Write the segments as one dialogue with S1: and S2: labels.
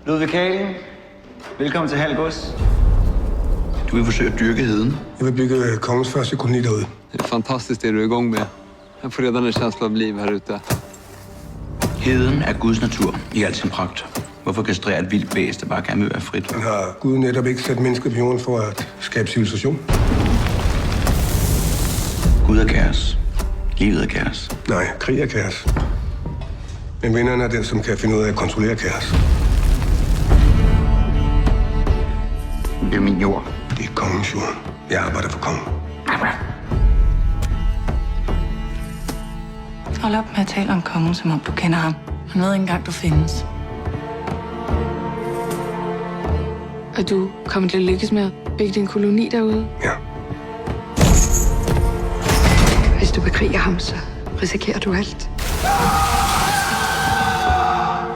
S1: Ludvig Kalen, velkommen til Halgås.
S2: Du vil forsøge at dyrke heden.
S3: Jeg vil bygge kongens første koloni derude.
S4: Det är fantastiskt det du är igång med. Jag får redan en känsla av liv här ute.
S2: Heden er Guds natur i al sin pragt. Hvorfor kastrere et vildt væs, der bare gerne vil være frit?
S3: Men har Gud netop ikke sat mennesket på jorden for at skabe civilisation?
S2: Gud er kaos. Livet er kaos.
S3: Nej, krig er kaos. Men vinderen er den, som kan finde ud af at kontrollere kaos.
S2: Det er min jord.
S3: Det er kongens jord. Jeg arbejder for kongen.
S5: Hold op med at tale om kongen, som om du kender ham. Han ved ikke engang, du findes.
S6: Og du kommer til at lykkes med at bygge din koloni derude?
S3: Ja.
S6: Hvis du bekriger ham, så risikerer du alt.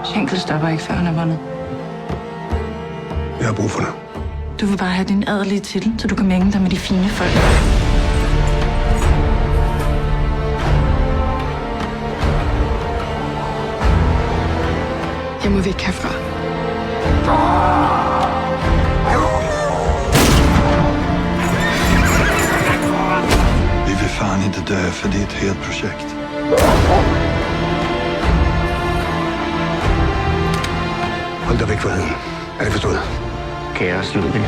S5: Schenkel stopper ikke, før han er vundet.
S3: Jeg har brug for dig.
S5: Du vil bare have din adelige titel, så du kan mænge dig med de fine folk.
S6: Jeg må væk herfra.
S7: Vi vill fan inte dö för det är ett helt projekt.
S3: Hold dig væk fra heden. Er det forstået?
S1: Kaos, Ludvig.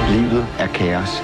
S1: Livet er kaos.